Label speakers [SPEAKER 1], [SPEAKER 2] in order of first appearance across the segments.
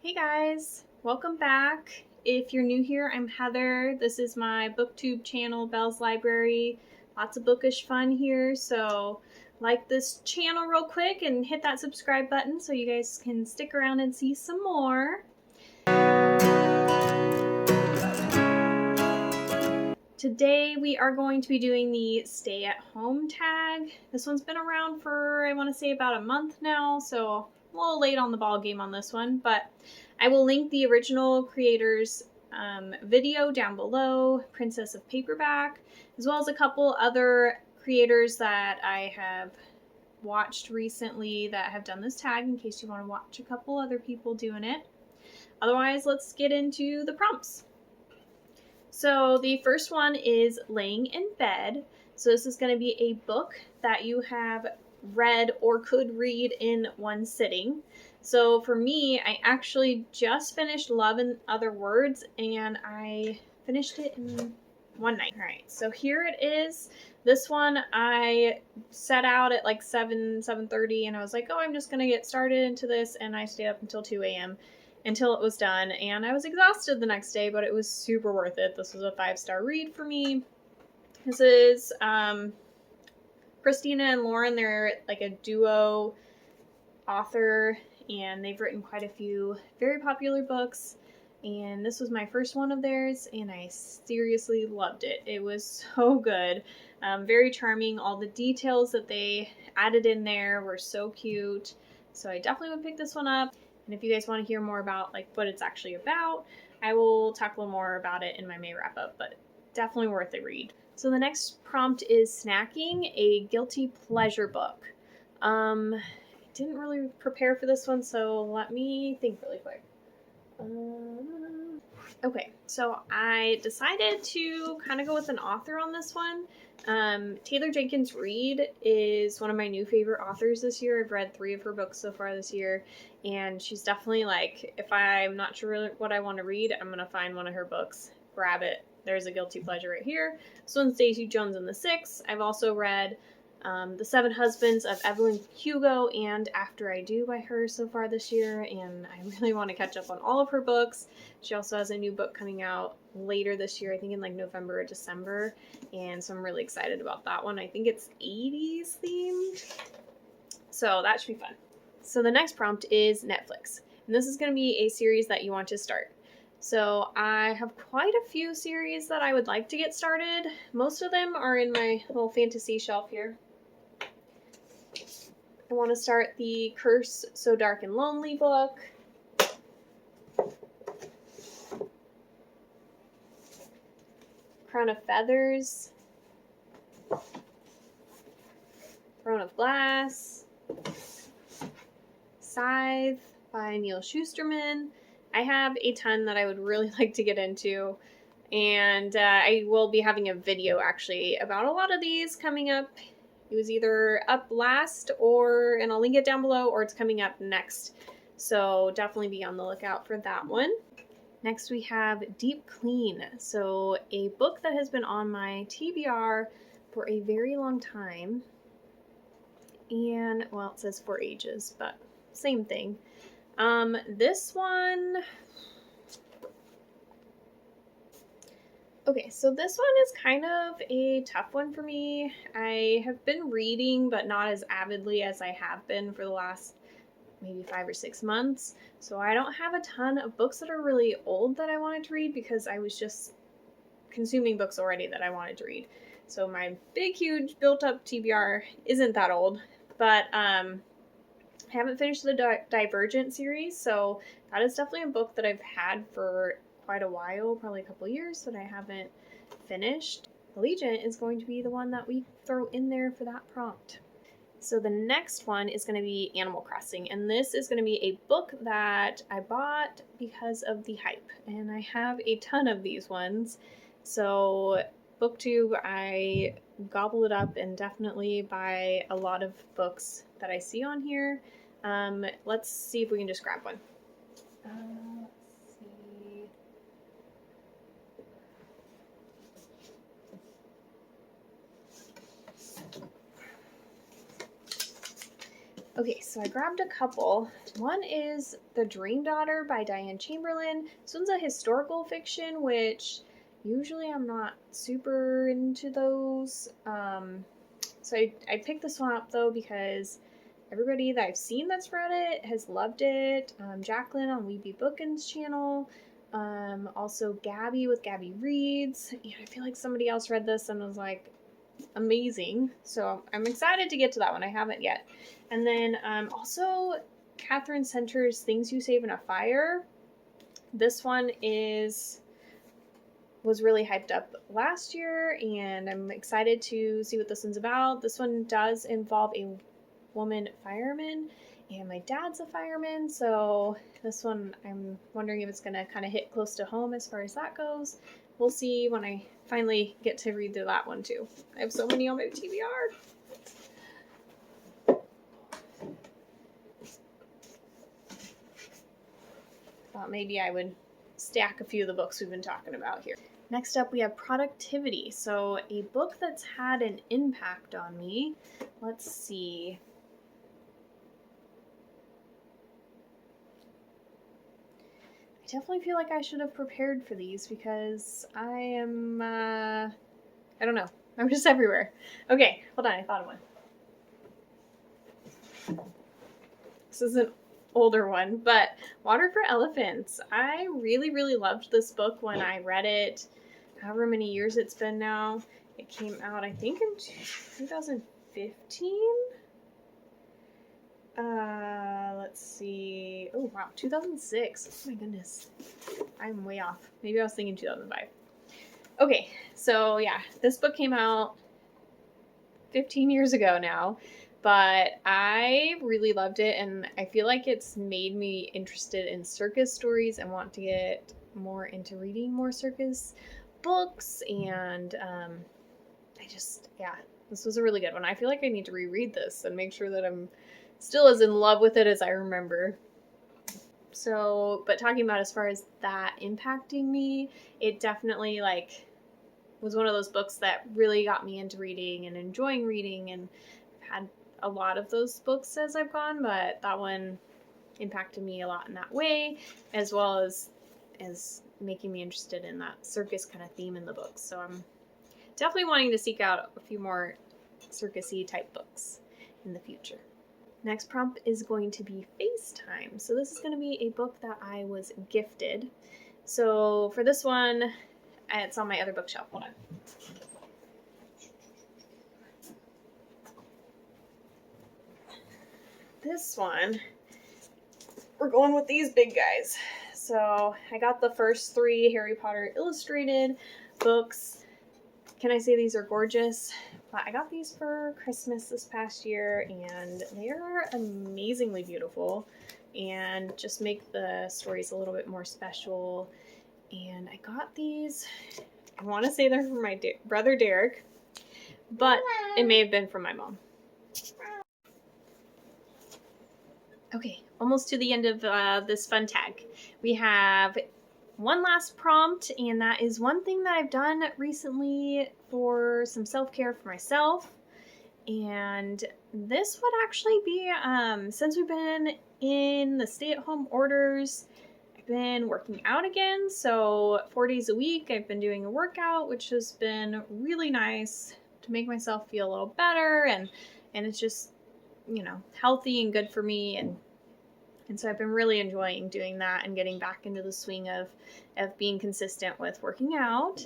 [SPEAKER 1] Hey guys, welcome back. If you're new here, I'm Heather. This is my booktube channel, Belle's Library. Lots of bookish fun here, so like this channel real quick and hit that subscribe button so you guys can stick around and see some more. Today we are going to be doing the stay at home tag. This one's been around for, I want to say, about a month now, so a little late on the ball game on this one, but I will link the original creator's video down below, Princess of Paperback, as well as a couple other creators that I have watched recently that have done this tag in case you want to watch a couple other people doing it. Otherwise, let's get into the prompts. So the first one is laying in bed. So this is going to be a book that you have read or could read in one sitting. So for me, I actually just finished Love and Other Words, and I finished it in one night. All right, so here it is. This one I set out at like 7:30, and I was like, oh, I'm just going to get started into this, and I stayed up until 2 a.m. until it was done, and I was exhausted the next day, but it was super worth it. This was a 5-star read for me. This is Christina and Lauren. They're like a duo author, and they've written quite a few very popular books, and this was my first one of theirs, and I seriously loved it. It was so good. Very charming. All the details that they added in there were so cute, so I definitely would pick this one up. And if you guys want to hear more about like what it's actually about, I will talk a little more about it in my May wrap up, but definitely worth a read. So the next prompt is snacking, a guilty pleasure book. I didn't really prepare for this one, so let me think really quick. Okay, so I decided to kind of go with an author on this one. Taylor Jenkins Reid is one of my new favorite authors this year. I've read 3 of her books so far this year, and she's definitely like, if I'm not sure what I want to read, I'm going to find one of her books, grab it. There's a guilty pleasure right here. This one's Daisy Jones and the Six. I've also read The Seven Husbands of Evelyn Hugo and After I Do by her so far this year, and I really want to catch up on all of her books. She also has a new book coming out later this year, I think in like November or December, and so I'm really excited about that one. I think it's 80s themed, so that should be fun. So the next prompt is Netflix, and this is going to be a series that you want to start. So I have quite a few series that I would like to get started. Most of them are in my little fantasy shelf here. I want to start the Curse So Dark and Lonely book. Crown of Feathers. Throne of Glass. Scythe by Neil Shusterman. I have a ton that I would really like to get into, and I will be having a video actually about a lot of these coming up. It was either up last and I'll link it down below, or it's coming up next. So definitely be on the lookout for that one. Next we have Deep Clean. So a book that has been on my TBR for a very long time. And, well, it says for ages, but same thing. This one... Okay, so this one is kind of a tough one for me. I have been reading, but not as avidly as I have been for the last maybe 5 or 6 months. So I don't have a ton of books that are really old that I wanted to read because I was just consuming books already that I wanted to read. So my big, huge, built-up TBR isn't that old, but I haven't finished the Divergent series, so that is definitely a book that I've had for quite a while, probably a couple years, that I haven't finished. Allegiant is going to be the one that we throw in there for that prompt. So the next one is going to be Animal Crossing, and this is going to be a book that I bought because of the hype, and I have a ton of these ones. So booktube, I gobble it up and definitely buy a lot of books that I see on here. Let's see if we can just grab one. Let's see. Okay, so I grabbed a couple. One is The Dream Daughter by Diane Chamberlain. This one's a historical fiction, which usually I'm not super into those. So I picked this one up though because everybody that I've seen that's read it has loved it. Jacqueline on Weeby Bookins channel. Also Gabby with Gabby Reads. And I feel like somebody else read this and was like, amazing. So I'm excited to get to that one. I haven't yet. And then also Catherine Center's Things You Save in a Fire. This one was really hyped up last year, and I'm excited to see what this one's about. This one does involve a woman fireman, and my dad's a fireman, so this one I'm wondering if it's going to kind of hit close to home as far as that goes. We'll see when I finally get to read through that one too. I have so many on my TBR. Thought maybe I would stack a few of the books we've been talking about here. Next up, we have Productivity. So a book that's had an impact on me. Let's see. I definitely feel like I should have prepared for these because I am, I don't know. I'm just everywhere. Okay, hold on. I thought of one. This is an older one, but Water for Elephants. I really, really loved this book when I read it. However many years it's been now. It came out, I think, in 2015. Let's see. Oh, wow. 2006. Oh, my goodness. I'm way off. Maybe I was thinking 2005. Okay, so yeah, this book came out 15 years ago now, but I really loved it, and I feel like it's made me interested in circus stories and want to get more into reading more circus books, and this was a really good one. I feel like I need to reread this and make sure that I'm still as in love with it as I remember. So, but talking about as far as that impacting me, it definitely was one of those books that really got me into reading and enjoying reading, and I've had a lot of those books as I've gone, but that one impacted me a lot in that way, as well as making me interested in that circus kind of theme in the books. So I'm definitely wanting to seek out a few more circus-y type books in the future. Next prompt is going to be FaceTime. So this is going to be a book that I was gifted. So for this one, it's on my other bookshelf. Hold on. This one, we're going with these big guys. So I got the first 3 Harry Potter illustrated books. Can I say these are gorgeous? I got these for Christmas this past year, and they are amazingly beautiful and just make the stories a little bit more special. And I got these, I want to say they're from my brother Derek, but it may have been from my mom. Okay, almost to the end of this fun tag. We have one last prompt, and that is one thing that I've done recently for some self-care for myself. And this would actually be, since we've been in the stay-at-home orders, I've been working out again. So 4 days a week, I've been doing a workout, which has been really nice to make myself feel a little better. And it's just, healthy and good for me. And so I've been really enjoying doing that and getting back into the swing of being consistent with working out.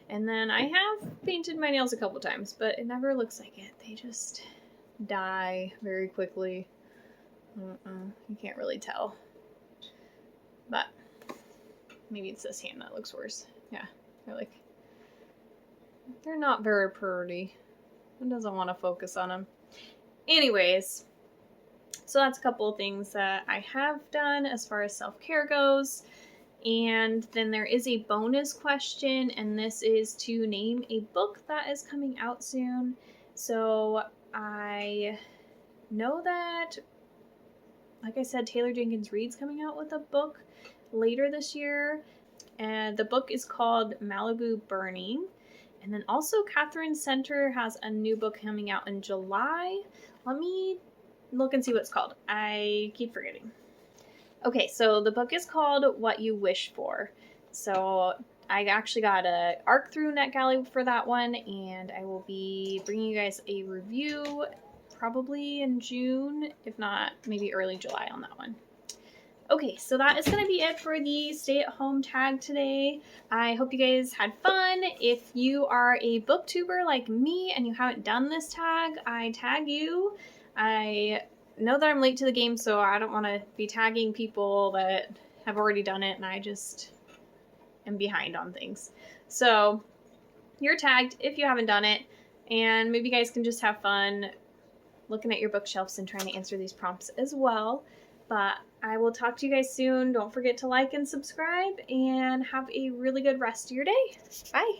[SPEAKER 1] And then I have painted my nails a couple times, but it never looks like it. They just die very quickly. You can't really tell. But maybe it's this hand that looks worse. Yeah, they're not very pretty. One doesn't want to focus on them. Anyways, so that's a couple of things that I have done as far as self-care goes. And then there is a bonus question, and this is to name a book that is coming out soon. So I know that, like I said, Taylor Jenkins Reid's coming out with a book later this year. And the book is called Malibu Burning. And then also Catherine Center has a new book coming out in July. Let me look and see what it's called. I keep forgetting. Okay, so the book is called What You Wish For. So I actually got a arc through NetGalley for that one, and I will be bringing you guys a review probably in June, if not maybe early July on that one. Okay, so that is going to be it for the stay-at-home tag today. I hope you guys had fun. If you are a booktuber like me and you haven't done this tag, I tag you. I know that I'm late to the game, so I don't want to be tagging people that have already done it, and I just am behind on things. So you're tagged if you haven't done it, and maybe you guys can just have fun looking at your bookshelves and trying to answer these prompts as well. But I will talk to you guys soon. Don't forget to like and subscribe, and have a really good rest of your day. Bye.